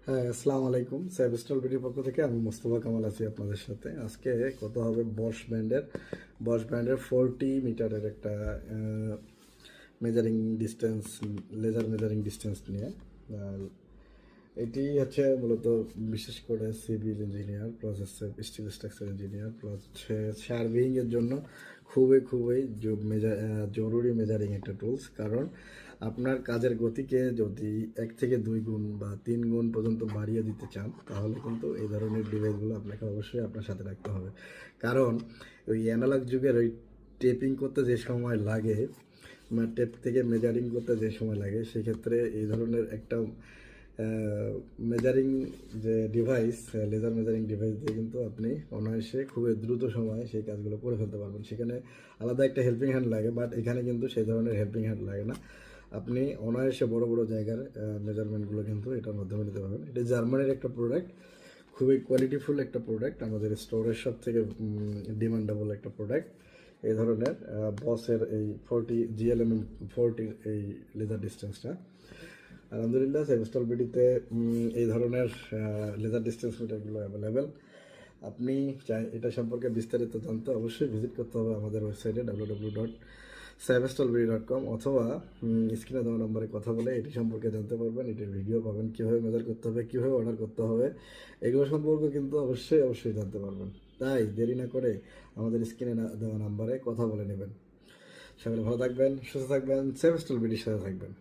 হ্যাঁ, আসসালামু আলাইকুম। সাইবস্টল বিডির পক্ষ থেকে আমি মোস্তফা কামাল আছি আপনাদের সাথে। আজকে কথা হবে বশ ব্র্যান্ডের 40 মিটারের একটা measuring distance, laser measuring distance নিয়ে। আর এটি হচ্ছে মূলত বিশেষ করে সিভিল ইঞ্জিনিয়ার প্লাস হচ্ছে স্টিল স্ট্রাকচার ইঞ্জিনিয়ার প্লাস হচ্ছে সার্ভেইংয়ের জন্য খুবই জরুরি মেজারিং একটা টুলস। কারণ আপনার কাজের গতিকে যদি 1 থেকে 2 গুণ বা 3 গুণ পর্যন্ত বাড়িয়ে দিতে চান, তাহলে কিন্তু এই ধরনের ডিভাইসগুলো আপনাকে অবশ্যই আপনার সাথে রাখতে হবে। কারণ ওই অ্যানালগ যুগের ওই টেপিং করতে যে সময় লাগে, টেপ থেকে মেজারিং করতে যে সময় লাগে, সেক্ষেত্রে এই ধরনের একটা মেজারিং যে ডিভাইস, লেজার মেজারিং ডিভাইস দিয়ে কিন্তু আপনি অনায়াসে খুবই দ্রুত সময়ে সেই কাজগুলো করে ফেলতে পারবেন। সেখানে আলাদা একটা হেল্পিং হ্যান্ড লাগে, বাট এখানে কিন্তু সেই ধরনের হেল্পিং হ্যান্ড লাগে না। আপনি অনায়াসে বড় বড় জায়গার মেজারমেন্টগুলো কিন্তু এটার মাধ্যমে নিতে পারবেন। এটা জার্মানির একটা প্রোডাক্ট, খুবই কোয়ালিটিফুল একটা প্রোডাক্ট, আমাদের স্টোরের সব থেকে ডিমান্ডেবল একটা প্রোডাক্ট। এই ধরনের বসের এই 40 এই লেজার ডিস্টেন্সটা আলহামদুলিল্লাহ সাইবস্টল বিডিতে এই ধরনের লেজার ডিস্টেন্স মিটারগুলো অ্যাভেলেবেল। আপনি চাই এটা সম্পর্কে বিস্তারিত জানতে অবশ্যই ভিজিট করতে হবে আমাদের ওয়েবসাইটে www.cybestolbidi.com, অথবা স্ক্রিনে দেওয়া নম্বরে কথা বলে এটি সম্পর্কে জানতে পারবেন। এটির ভিডিও পাবেন, কীভাবে মেজার করতে হবে, কীভাবে অর্ডার করতে হবে, এগুলো সম্পর্কে কিন্তু অবশ্যই জানতে পারবেন। তাই দেরি না করে আমাদের স্ক্রিনে দেওয়া নাম্বারে কথা বলে নেবেন। সকলে ভালো থাকবেন, সুস্থ থাকবেন, সাইবস্টল বিডির সাথে থাকবেন।